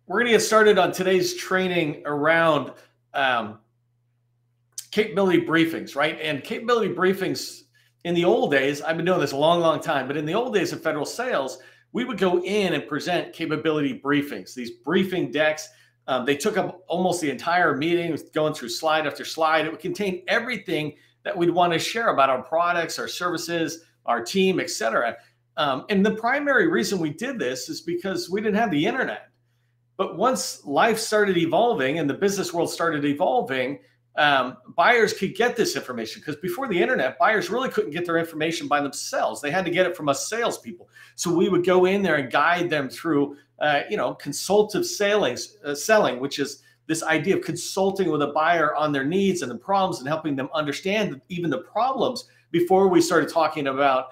We're going to get started on today's training around capability briefings, right? And capability briefings in the old days, I've been doing this a long, long time, but in the old days of federal sales, we would go in and present capability briefings, these briefing decks. They took up almost the entire meeting, going through slide after slide. It would contain everything that we'd want to share about our products, our services, our team, et cetera. And the primary reason we did this is because we didn't have the internet. But once life started evolving and the business world started evolving, buyers could get this information, because before the internet, buyers really couldn't get their information by themselves. They had to get it from us salespeople. So we would go in there and guide them through, consultative selling, which is this idea of consulting with a buyer on their needs and the problems and helping them understand even the problems before we started talking about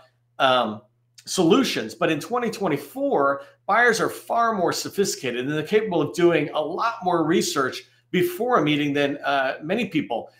solutions. But in 2024, buyers are far more sophisticated and they're capable of doing a lot more research before a meeting than many people.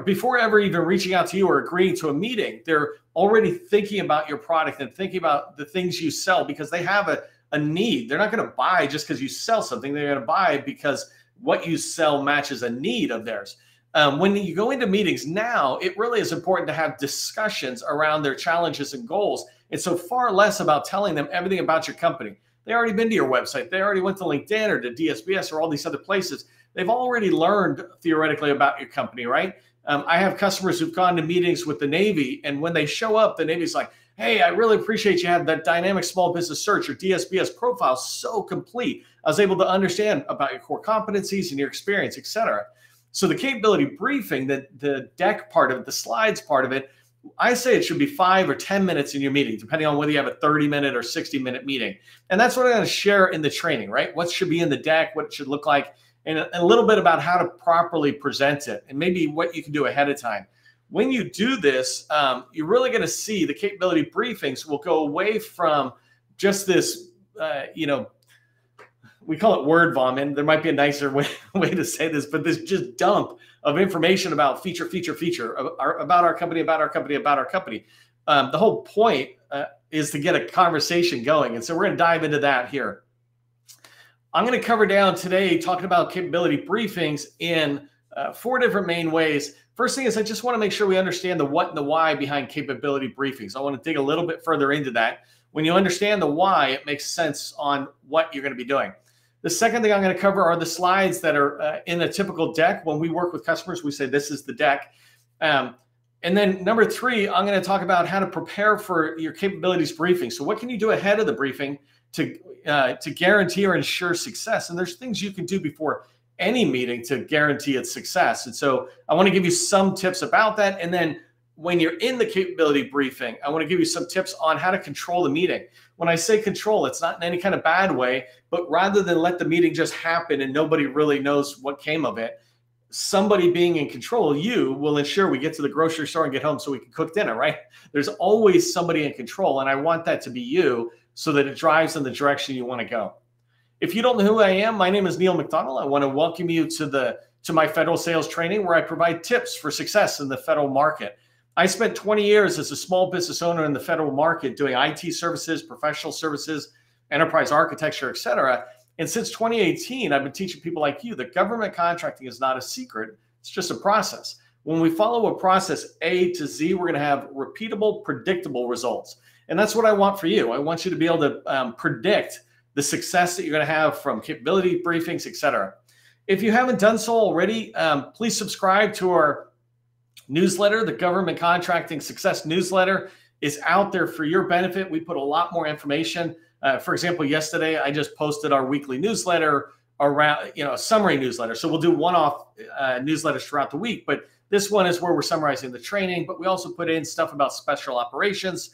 Before ever even reaching out to you or agreeing to a meeting, they're already thinking about your product and thinking about the things you sell, because they have a need. They're not going to buy just because you sell something. They're going to buy because what you sell matches a need of theirs. When you go into meetings now, it really is important to have discussions around their challenges and goals. And so far less about telling them everything about your company. They already been to your website. They already went to LinkedIn or to DSBS or all these other places. They've already learned theoretically about your company, right? I have customers who've gone to meetings with the Navy, and when they show up, the Navy's like, hey, I really appreciate you have that dynamic small business search or DSBS profile so complete. I was able to understand about your core competencies and your experience, et cetera. So the capability briefing, the deck part of it, the slides part of it, I say it should be 5 or 10 minutes in your meeting, depending on whether you have a 30-minute or 60-minute meeting. And that's what I'm going to share in the training, right? What should be in the deck, what it should look like, and a little bit about how to properly present it, and maybe what you can do ahead of time. When you do this, you're really going to see the capability briefings will go away from just this, we call it word vomit. There might be a nicer way to say this, but this just dump of information about feature, about our company. The whole point is to get a conversation going. And so we're going to dive into that here. I'm going to cover down today talking about capability briefings in 4 different main ways. First thing is, I just want to make sure we understand the what and the why behind capability briefings. I want to dig a little bit further into that. When you understand the why, it makes sense on what you're going to be doing. The second thing I'm going to cover are the slides that are in a typical deck. When we work with customers, we say this is the deck. And then number 3, I'm going to talk about how to prepare for your capabilities briefing. So what can you do ahead of the briefing to guarantee or ensure success? And there's things you can do before any meeting to guarantee its success. And so I want to give you some tips about that. And then when you're in the capability briefing, I want to give you some tips on how to control the meeting. When I say control, it's not in any kind of bad way, but rather than let the meeting just happen and nobody really knows what came of it, somebody being in control, you will ensure we get to the grocery store and get home so we can cook dinner, right? There's always somebody in control, and I want that to be you so that it drives in the direction you want to go. If you don't know who I am, my name is Neil McDonnell. I want to welcome you to my federal sales training, where I provide tips for success in the federal market. I spent 20 years as a small business owner in the federal market doing IT services, professional services, enterprise architecture, et cetera. And since 2018, I've been teaching people like you that government contracting is not a secret. It's just a process. When we follow a process A to Z, we're going to have repeatable, predictable results. And that's what I want for you. I want you to be able to predict the success that you're going to have from capability briefings, et cetera. If you haven't done so already, please subscribe to our newsletter. The Government Contracting Success newsletter is out there for your benefit. We put a lot more information. For example, yesterday, I just posted our weekly newsletter around, a summary newsletter. So we'll do one-off newsletters throughout the week, but this one is where we're summarizing the training, but we also put in stuff about special operations,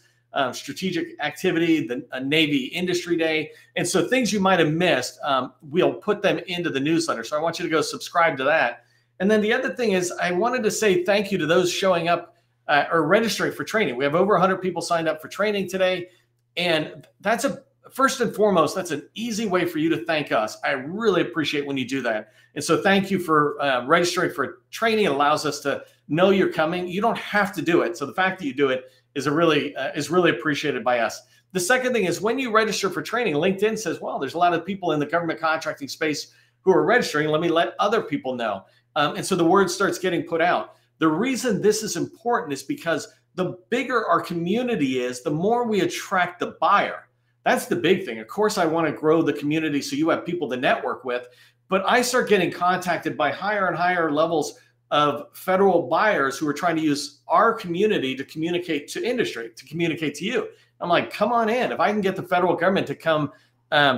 strategic activity, the Navy Industry Day. And so things you might have missed, we'll put them into the newsletter. So I want you to go subscribe to that. And then the other thing is, I wanted to say thank you to those showing up or registering for training. We have over 100 people signed up for training today. And that's first and foremost, that's an easy way for you to thank us. I really appreciate when you do that. And so thank you for registering for training. It allows us to know you're coming. You don't have to do it. So the fact that you do it is really appreciated by us. The second thing is when you register for training, LinkedIn says, well, there's a lot of people in the government contracting space who are registering. Let me let other people know. And so the word starts getting put out. The reason this is important is because the bigger our community is, the more we attract the buyer. That's the big thing. Of course, I want to grow the community so you have people to network with, but I start getting contacted by higher and higher levels of federal buyers who are trying to use our community to communicate to industry, to communicate to you. I'm like, come on in. If I can get the federal government to come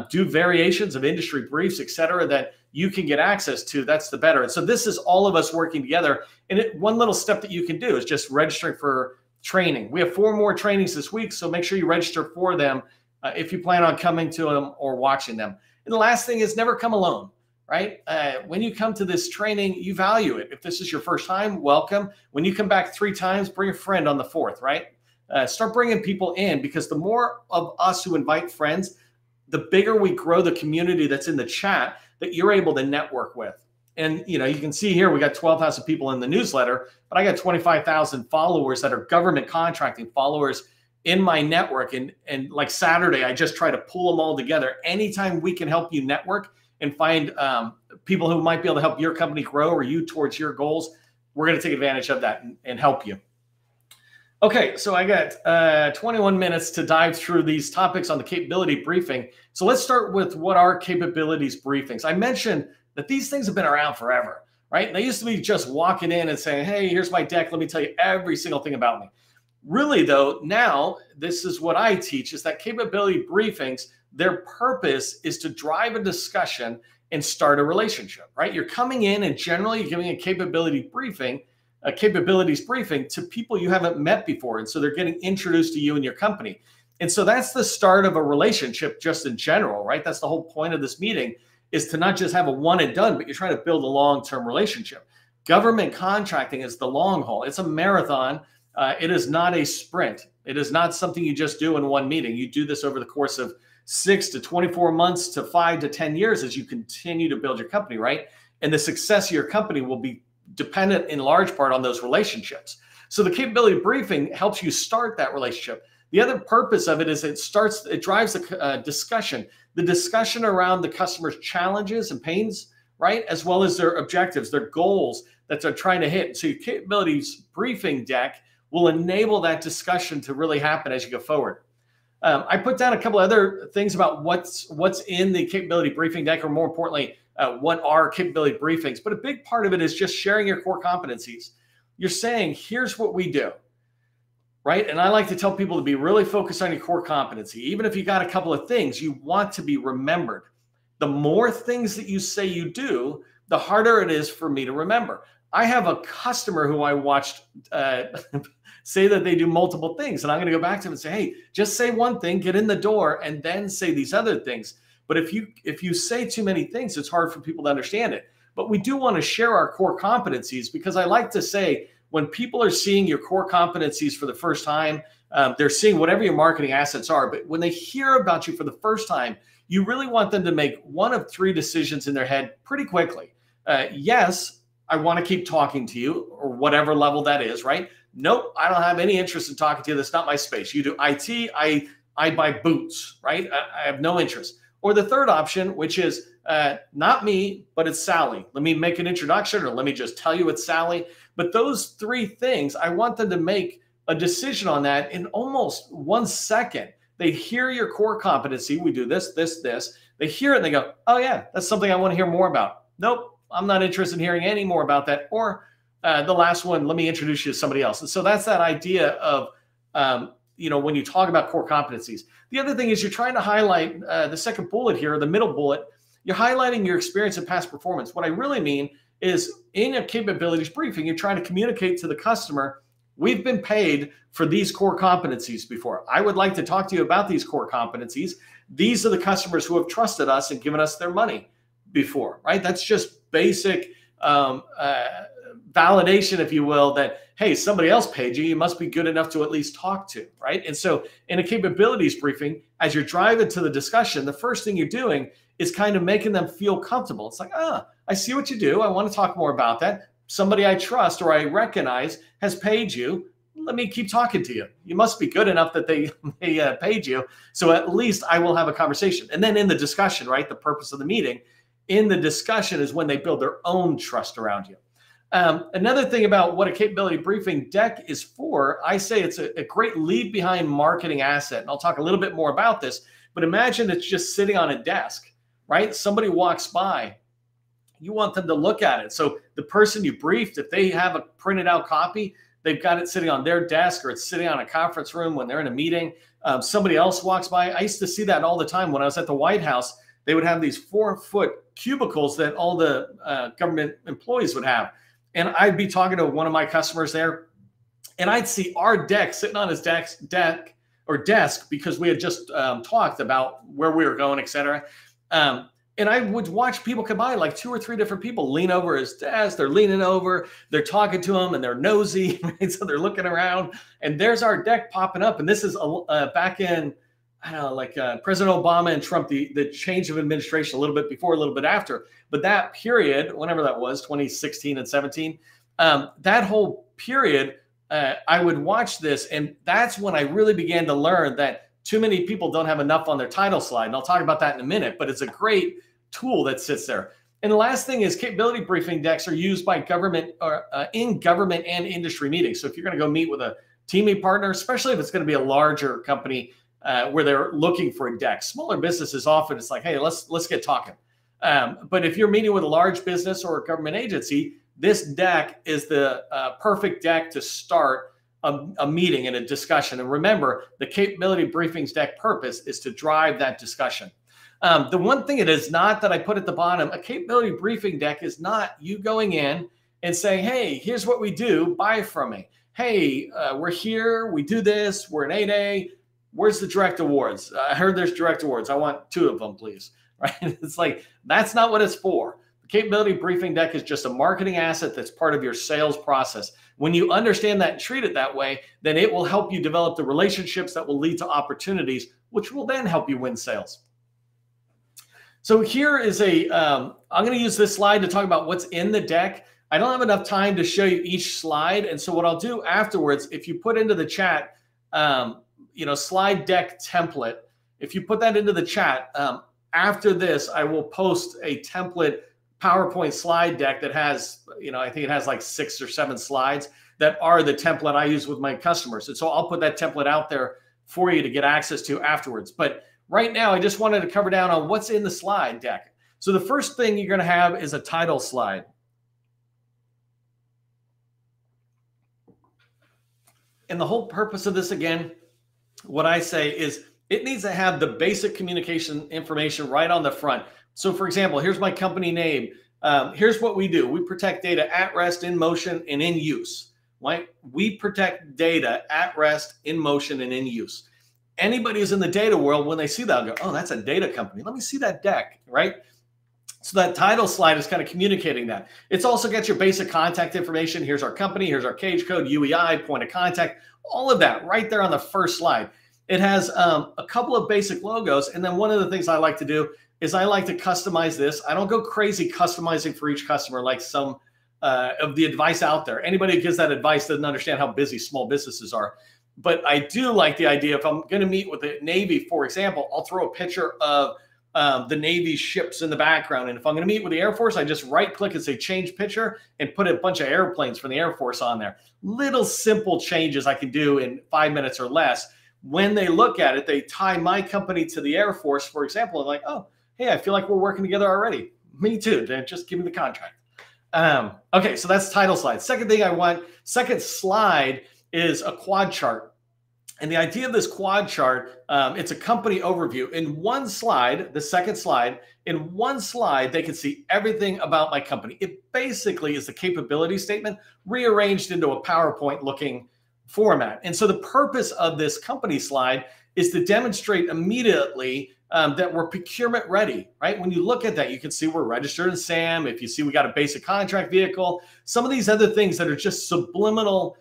do variations of industry briefs, et cetera, that you can get access to, that's the better. And so this is all of us working together. And one little step that you can do is just registering for training. We have 4 more trainings this week, so make sure you register for them if you plan on coming to them or watching them. And the last thing is never come alone, right? When you come to this training, you value it. If this is your first time, welcome. When you come back 3 times, bring a friend on the 4th, right? Start bringing people in, because the more of us who invite friends, the bigger we grow the community that's in the chat that you're able to network with. And you can see here we got 12,000 people in the newsletter, but I got 25,000 followers that are government contracting followers in my network. And like Saturday, I just try to pull them all together. Anytime we can help you network and find people who might be able to help your company grow or you towards your goals, we're going to take advantage of that and help you. Okay, so I got 21 minutes to dive through these topics on the capability briefing. So let's start with what are capabilities briefings. I mentioned that these things have been around forever, right? They used to be just walking in and saying, hey, here's my deck. Let me tell you every single thing about me. Really, though, now this is what I teach, is that capability briefings, their purpose is to drive a discussion and start a relationship, right? You're coming in and generally giving a capabilities briefing to people you haven't met before. And so they're getting introduced to you and your company. And so that's the start of a relationship just in general, right? That's the whole point of this meeting, is to not just have a one and done, but you're trying to build a long-term relationship. Government contracting is the long haul. It's a marathon. It is not a sprint. It is not something you just do in one meeting. You do this over the course of 6 to 24 months to 5 to 10 years as you continue to build your company, right? And the success of your company will be dependent in large part on those relationships. So the capability briefing helps you start that relationship. The other purpose of it is it drives a discussion, the discussion around the customer's challenges and pains, right? As well as their objectives, their goals that they're trying to hit. So your capabilities briefing deck will enable that discussion to really happen as you go forward. I put down a couple other things about what's in the capability briefing deck, or more importantly, what are capability briefings. But a big part of it is just sharing your core competencies. You're saying, here's what we do, right? And I like to tell people to be really focused on your core competency. Even if you got a couple of things, you want to be remembered. The more things that you say you do, the harder it is for me to remember. I have a customer who I watched say that they do multiple things. And I'm going to go back to him and say, hey, just say one thing, get in the door, and then say these other things. But if you say too many things, it's hard for people to understand it. But we do want to share our core competencies, because I like to say, when people are seeing your core competencies for the first time, they're seeing whatever your marketing assets are. But when they hear about you for the first time, you really want them to make one of 3 decisions in their head pretty quickly. Yes, I want to keep talking to you, or whatever level that is, right? Nope, I don't have any interest in talking to you. That's not my space. You do IT, I buy boots, right? I have no interest. Or the third option, which is not me, but it's Sally. Let me make an introduction, or let me just tell you it's Sally. But those 3 things, I want them to make a decision on that in almost 1 second. They hear your core competency. We do this, this, this. They hear it and they go, oh yeah, that's something I want to hear more about. Nope, I'm not interested in hearing any more about that. Or the last one, let me introduce you to somebody else. And so that's that idea of, when you talk about core competencies. The other thing is you're trying to highlight the second bullet here, the middle bullet. You're highlighting your experience and past performance. What I really mean is, in a capabilities briefing, you're trying to communicate to the customer, we've been paid for these core competencies before. I would like to talk to you about these core competencies. These are the customers who have trusted us and given us their money before, right? That's just basic validation, if you will, that, hey, somebody else paid you. You must be good enough to at least talk to, right? And so in a capabilities briefing, as you're driving to the discussion, the first thing you're doing is kind of making them feel comfortable. It's like, I see what you do. I want to talk more about that. Somebody I trust or I recognize has paid you. let me keep talking to you. You must be good enough that they paid you. So at least I will have a conversation. And then in the discussion, right, the purpose of the meeting, in the discussion is when they build their own trust around you. Another thing about what a capability briefing deck is for, I say it's a great leave behind marketing asset. And I'll talk a little bit more about this, but imagine it's just sitting on a desk, right? Somebody walks by, you want them to look at it. So the person you briefed, if they have a printed out copy, they've got it sitting on their desk, or it's sitting on a conference room when they're in a meeting. Somebody else walks by. I used to see that all the time when I was at the White House. They would have these 4-foot cubicles that all the government employees would have. And I'd be talking to one of my customers there, and I'd see our deck sitting on his desk because we had just talked about where we were going, et cetera. And I would watch people come by, like 2 or 3 different people lean over his desk. They're leaning over, they're talking to him, and they're nosy. Right? So they're looking around, and there's our deck popping up. And this is back in, I don't know, like President Obama and Trump, the change of administration, a little bit before, a little bit after. But that period, whenever that was, 2016 and 17, that whole period, I would watch this. And that's when I really began to learn that too many people don't have enough on their title slide. And I'll talk about that in a minute, but it's a great tool that sits there. And the last thing is capability briefing decks are used by government or in government and industry meetings. So if you're going to go meet with a teaming partner, especially if it's going to be a larger company where they're looking for a deck, smaller businesses often it's like, hey, let's get talking. But if you're meeting with a large business or a government agency, this deck is the perfect deck to start a meeting and a discussion. And remember, the capability briefings deck purpose is to drive that discussion. The one thing it is not that I put at the bottom, a capability briefing deck is not you going in and saying, hey, here's what we do, buy from me. Hey, we're here, we do this, we're an 8A. Where's the direct awards? I heard there's direct awards. I want 2 of them, please. Right? It's like, that's not what it's for. The capability briefing deck is just a marketing asset that's part of your sales process. When you understand that and treat it that way, then it will help you develop the relationships that will lead to opportunities, which will then help you win sales. So here is I'm going to use this slide to talk about what's in the deck. I don't have enough time to show you each slide. And so what I'll do afterwards, if you put into the chat, slide deck template, if you put that into the chat, after this, I will post a template PowerPoint slide deck that has, I think it has like 6 or 7 slides that are the template I use with my customers. And so I'll put that template out there for you to get access to afterwards. But right now, I just wanted to cover down on what's in the slide deck. So the first thing you're going to have is a title slide. And the whole purpose of this, again, what I say is it needs to have the basic communication information right on the front. So for example, here's my company name. Here's what we do. We protect data at rest, in motion, and in use. Right? We protect data at rest, in motion, and in use. Anybody who's in the data world, when they see that, they'll go, oh, that's a data company. Let me see that deck, right? So that title slide is kind of communicating that. It's also got your basic contact information. Here's our company. Here's our cage code, UEI, point of contact, all of that right there on the first slide. It has a couple of basic logos. And then one of the things I like to do is I like to customize this. I don't go crazy customizing for each customer like some of the advice out there. Anybody who gives that advice doesn't understand how busy small businesses are. But I do like the idea, if I'm going to meet with the Navy, for example, I'll throw a picture of the Navy ships in the background. And if I'm going to meet with the Air Force, I just right click and say change picture and put a bunch of airplanes from the Air Force on there. Little simple changes I can do in 5 minutes or less. When they look at it, they tie my company to the Air Force, for example, and like, oh, hey, I feel like we're working together already. Me too. Just give me the contract. Okay, so that's title slide. Second slide is a quad chart. And the idea of this quad chart, it's a company overview. In one slide, the second slide, in one slide, they can see everything about my company. It basically is the capability statement rearranged into a PowerPoint looking format. And so the purpose of this company slide is to demonstrate immediately that we're procurement ready, right? When you look at that, you can see we're registered in SAM. If you see we got a basic contract vehicle, some of these other things that are just subliminal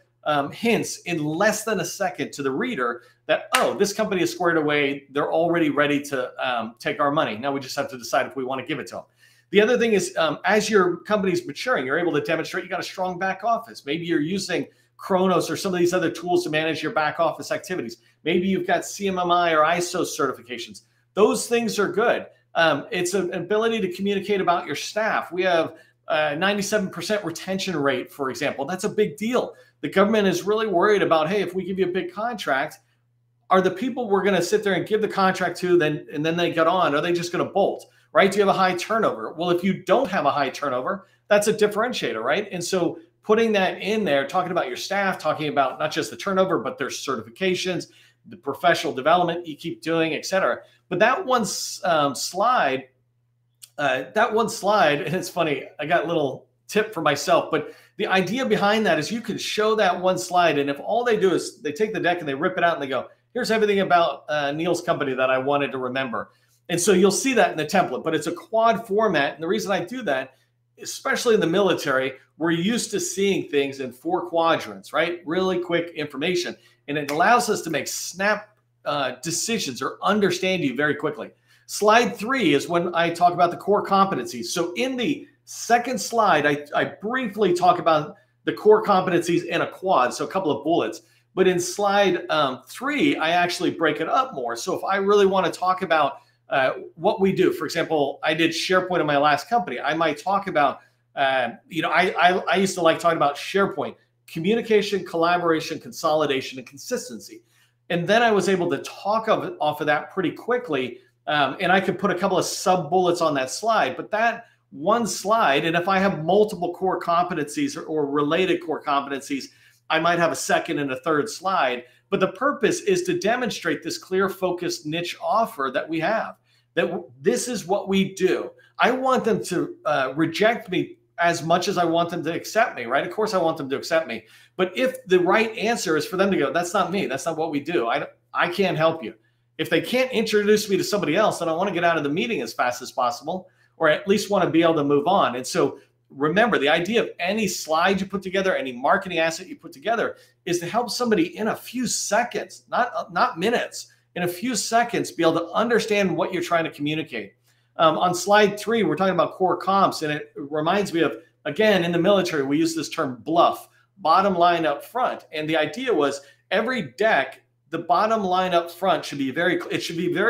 hints in less than a second to the reader that, oh, this company is squared away. They're already ready to take our money. Now we just have to decide if we want to give it to them. The other thing is, as your company's maturing, you're able to demonstrate you got a strong back office. Maybe you're using Kronos or some of these other tools to manage your back office activities. Maybe you've got CMMI or ISO certifications. Those things are good. It's an ability to communicate about your staff. We have 97% retention rate, for example. That's a big deal. The government is really worried about, hey, if we give you a big contract, are the people we're going to sit there and give the contract to and then they get on, are they just going to bolt, right? Do you have a high turnover? Well, if you don't have a high turnover, that's a differentiator, right? And so putting that in there, talking about your staff, talking about not just the turnover, but their certifications, the professional development you keep doing, et cetera. But that one slide, and it's funny, I got a little tip for myself, but the idea behind that is you can show that one slide, and if all they do is they take the deck and they rip it out and they go, here's everything about Neil's company that I wanted to remember. And so you'll see that in the template, but it's a quad format. And the reason I do that, especially in the military, we're used to seeing things in 4 quadrants, right? Really quick information. And it allows us to make snap decisions or understand you very quickly. Slide 3 is when I talk about the core competencies. So in the second slide, I briefly talk about the core competencies in a quad, so a couple of bullets. But in slide 3, I actually break it up more. So if I really want to talk about what we do, for example, I did SharePoint in my last company. I might talk about, I used to like talking about SharePoint, communication, collaboration, consolidation, and consistency. And then I was able to talk off of that pretty quickly. And I could put a couple of sub bullets on that slide, but that one slide, and if I have multiple core competencies or related core competencies, I might have a second and a third slide. But the purpose is to demonstrate this clear, focused niche offer that we have, that this is what we do. I want them to reject me as much as I want them to accept me, right? Of course, I want them to accept me. But if the right answer is for them to go, that's not me, that's not what we do, I can't help you. If they can't introduce me to somebody else, then I want to get out of the meeting as fast as possible, or at least want to be able to move on. And so remember, the idea of any slide you put together, any marketing asset you put together, is to help somebody in a few seconds, not minutes, in a few seconds, be able to understand what you're trying to communicate. On slide 3, we're talking about core comps, and it reminds me of, again, in the military, we use this term bluff, bottom line up front. And the idea was every deck, the bottom line up front should be very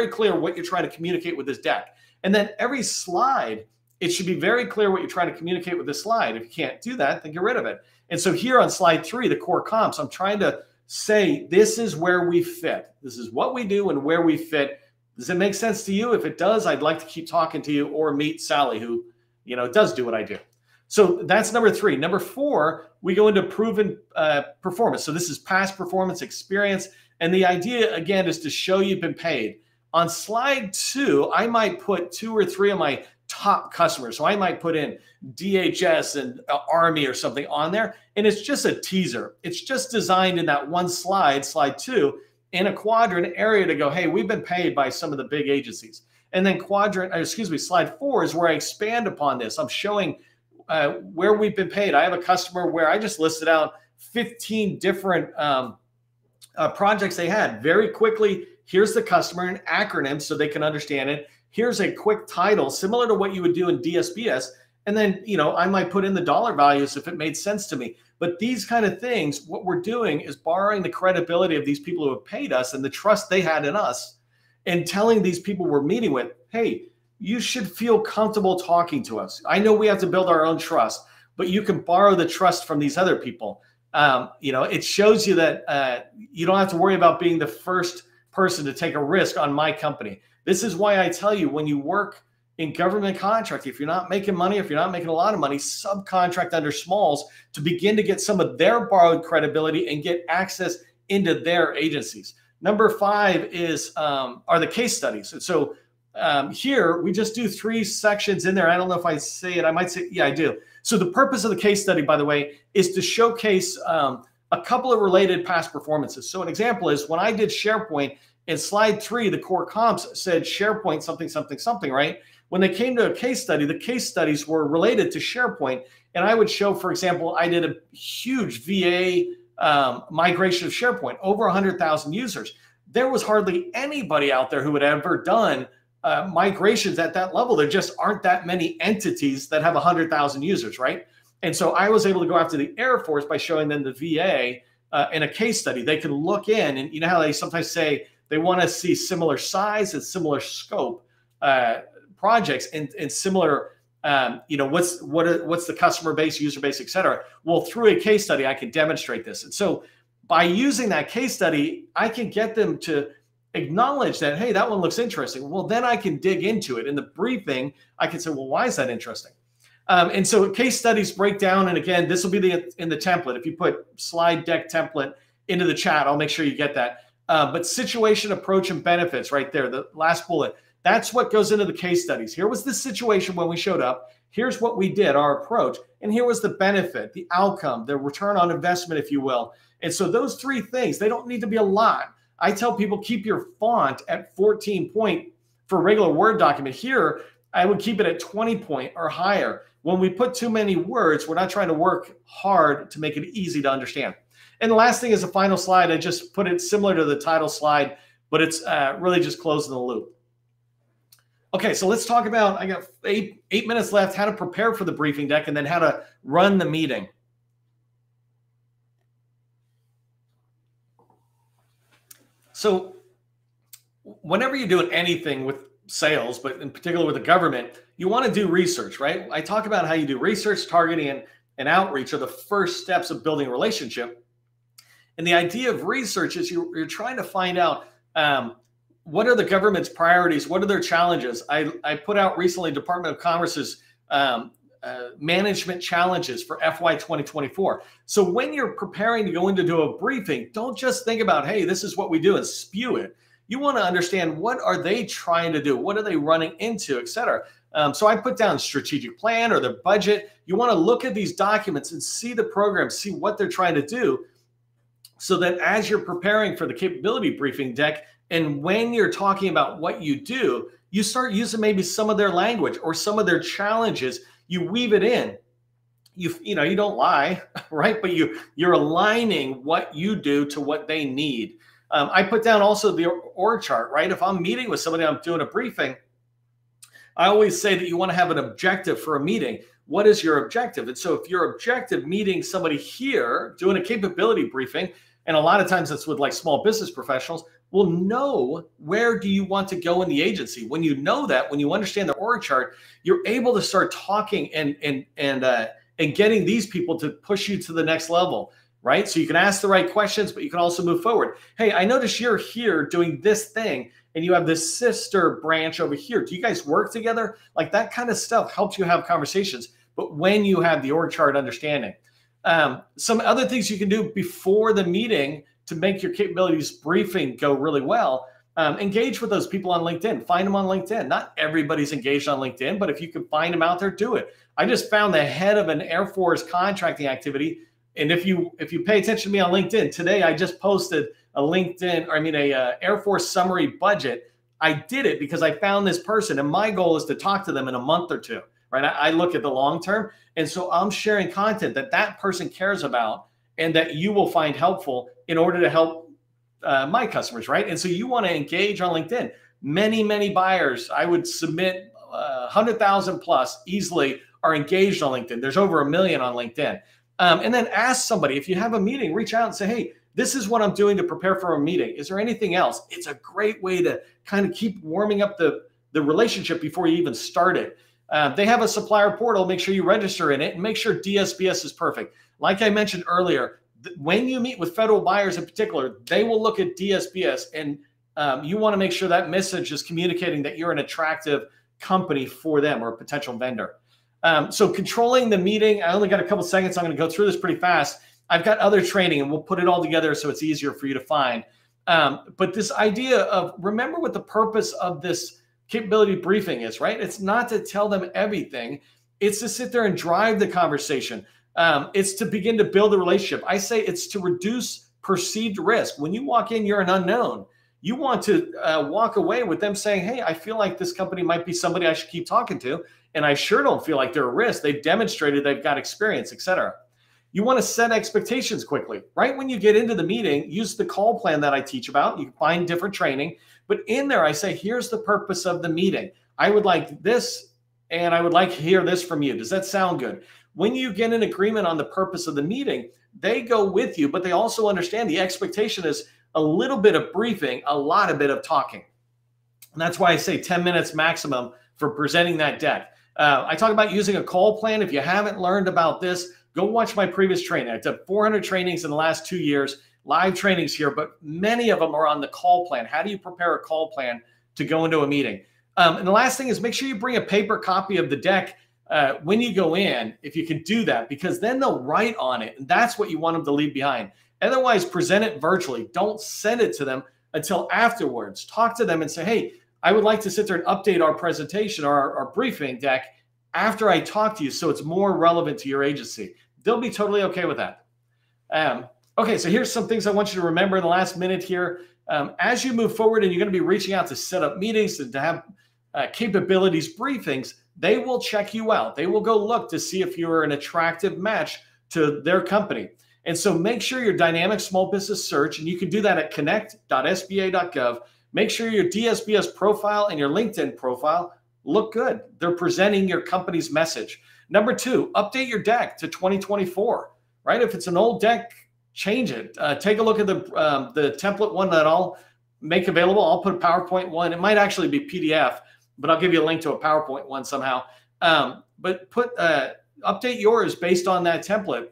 clear what you're trying to communicate with this deck. And then every slide, it should be very clear what you're trying to communicate with this slide. If you can't do that, then get rid of it. And so here on slide 3, the core comps, I'm trying to say, this is where we fit. This is what we do and where we fit. Does it make sense to you? If it does, I'd like to keep talking to you, or meet Sally, who, does do what I do. So that's number 3. Number 4, we go into proven performance. So this is past performance experience. And the idea, again, is to show you've been paid. On slide 2, I might put 2 or 3 of my top customers. So I might put in DHS and Army or something on there. And it's just a teaser. It's just designed in that one slide, slide 2, in a quadrant area to go, hey, we've been paid by some of the big agencies. And then slide 4 is where I expand upon this. I'm showing where we've been paid. I have a customer where I just listed out 15 different projects they had. Very quickly, here's the customer, an acronym so they can understand it. Here's a quick title, similar to what you would do in DSBS. And then, I might put in the dollar values if it made sense to me. But these kind of things, what we're doing is borrowing the credibility of these people who have paid us and the trust they had in us, and telling these people we're meeting with, hey, you should feel comfortable talking to us. I know we have to build our own trust, but you can borrow the trust from these other people. It shows you that you don't have to worry about being the first person to take a risk on my company. This is why I tell you, when you work in government contract, if you're not making money, if you're not making a lot of money, subcontract under smalls to begin to get some of their borrowed credibility and get access into their agencies. Number 5 are the case studies. And so here we just do 3 sections in there. I don't know if I say it. I might say, yeah, I do. So the purpose of the case study, by the way, is to showcase a couple of related past performances. So an example is when I did SharePoint in slide 3, the core comps said SharePoint something, something, something, right? When they came to a case study, the case studies were related to SharePoint. And I would show, for example, I did a huge VA migration of SharePoint, over 100,000 users. There was hardly anybody out there who had ever done migrations at that level. There just aren't that many entities that have 100,000 users, right? And so I was able to go after the Air Force by showing them the VA in a case study. They can look in, and you know how they sometimes say they want to see similar size and similar scope projects and similar, what's the customer base, user base, et cetera. Well, through a case study, I can demonstrate this. And so by using that case study, I can get them to acknowledge that, hey, that one looks interesting. Well, then I can dig into it. In the briefing, I can say, well, why is that interesting? And so case studies break down. And again, this will be in the template. If you put slide deck template into the chat, I'll make sure you get that. But situation, approach, and benefits right there, the last bullet, that's what goes into the case studies. Here was the situation when we showed up. Here's what we did, our approach. And here was the benefit, the outcome, the return on investment, if you will. And so those three things, they don't need to be a lot. I tell people, keep your font at 14 point for a regular Word document. Here, I would keep it at 20 point or higher. When we put too many words, we're not trying to work hard to make it easy to understand. And the last thing is the final slide. I just put it similar to the title slide, but it's really just closing the loop. Okay, so let's talk about, I got eight minutes left, how to prepare for the briefing deck and then how to run the meeting. So whenever you're doing anything with sales, but in particular with the government, you want to do research, right? I talk about how you do research, targeting, and outreach are the first steps of building a relationship. And the idea of research is you're trying to find out what are the government's priorities? What are their challenges? I put out recently Department of Commerce's management challenges for FY 2024. So when you're preparing to go in to do a briefing, don't just think about, hey, this is what we do and spew it. You want to understand, what are they trying to do? What are they running into, et cetera? So I put down strategic plan or their budget. You want to look at these documents and see the program, see what they're trying to do, so that as you're preparing for the capability briefing deck, and when you're talking about what you do, you start using maybe some of their language or some of their challenges. You weave it in. You don't lie, right? But you're aligning what you do to what they need. I put down also the org chart, right? If I'm meeting with somebody, I'm doing a briefing, I always say that you want to have an objective for a meeting. What is your objective? And so if your objective meeting somebody here, doing a capability briefing, and a lot of times that's with like small business professionals, will know where do you want to go in the agency. When you know that, when you understand the org chart, you're able to start talking and getting these people to push you to the next level, right? So you can ask the right questions, but you can also move forward. Hey, I notice you're here doing this thing and you have this sister branch over here. Do you guys work together? Like that kind of stuff helps you have conversations. But when you have the org chart understanding, some other things you can do before the meeting to make your capabilities briefing go really well, engage with those people on LinkedIn. Find them on LinkedIn. Not everybody's engaged on LinkedIn, but if you can find them out there, do it. I just found the head of an Air Force contracting activity. And if you pay attention to me on LinkedIn, today I just posted a Air Force summary budget. I did it because I found this person, and my goal is to talk to them in a month or two, right? I look at the long term. And so I'm sharing content that person cares about and that you will find helpful in order to help my customers, right? And so you want to engage on LinkedIn. Many buyers, I would submit 100,000 plus easily are engaged on LinkedIn. There's over 1 million on LinkedIn. And then ask somebody, if you have a meeting, reach out and say, hey, this is what I'm doing to prepare for a meeting. Is there anything else? It's a great way to kind of keep warming up the relationship before you even start it. They have a supplier portal. Make sure you register in it and make sure DSBS is perfect. Like I mentioned earlier, when you meet with federal buyers in particular, they will look at DSBS, and you want to make sure that message is communicating that you're an attractive company for them or a potential vendor. So controlling the meeting, I only got a couple seconds. I'm going to go through this pretty fast. I've got other training, and we'll put it all together so it's easier for you to find. But this idea of, remember what the purpose of this capability briefing is, right? It's not to tell them everything. It's to sit there and drive the conversation. It's to begin to build a relationship. I say it's to reduce perceived risk. When you walk in, you're an unknown. You want to walk away with them saying, hey, I feel like this company might be somebody I should keep talking to. And I sure don't feel like they're a risk. They've demonstrated they've got experience, et cetera. You want to set expectations quickly. Right when you get into the meeting, use the call plan that I teach about. You can find different training. But in there, I say, here's the purpose of the meeting. I would like this and I would like to hear this from you. Does that sound good? When you get an agreement on the purpose of the meeting, they go with you, but they also understand the expectation is a little bit of briefing, a lot of bit of talking. And that's why I say 10 minutes maximum for presenting that deck. I talk about using a call plan. If you haven't learned about this, go watch my previous training. I took 400 trainings in the last 2 years, live trainings here, but many of them are on the call plan. How do you prepare a call plan to go into a meeting? And the last thing is make sure you bring a paper copy of the deck when you go in, if you can do that, because then they'll write on it. And that's what you want them to leave behind. Otherwise, present it virtually. Don't send it to them until afterwards. Talk to them and say, hey, I would like to sit there and update our presentation or our briefing deck after I talk to you so it's more relevant to your agency. They'll be totally okay with that. Okay, so here's some things I want you to remember in the last minute here. As you move forward and you're going to be reaching out to set up meetings and to have capabilities briefings, they will check you out. They will go look to see if you're an attractive match to their company. And so make sure your dynamic small business search, and you can do that at connect.sba.gov. Make sure your DSBS profile and your LinkedIn profile look good. They're presenting your company's message. Number 2, update your deck to 2024, right? If it's an old deck, change it. Take a look at the template one that I'll make available. I'll put a PowerPoint one. It might actually be PDF, but I'll give you a link to a PowerPoint one somehow. But update yours based on that template.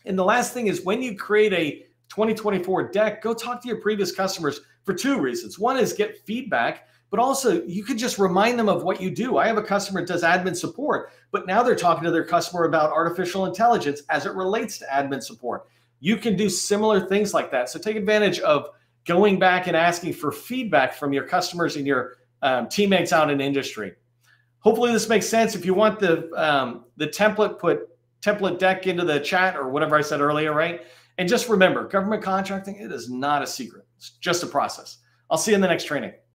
And the last thing is when you create a 2024 deck, go talk to your previous customers for 2 reasons. One is get feedback, but also you could just remind them of what you do. I have a customer that does admin support, but now they're talking to their customer about artificial intelligence as it relates to admin support. You can do similar things like that. So take advantage of going back and asking for feedback from your customers and your teammates out in industry. Hopefully this makes sense. If you want the template, put template deck into the chat or whatever I said earlier, right? And just remember, government contracting, it is not a secret. It's just a process. I'll see you in the next training.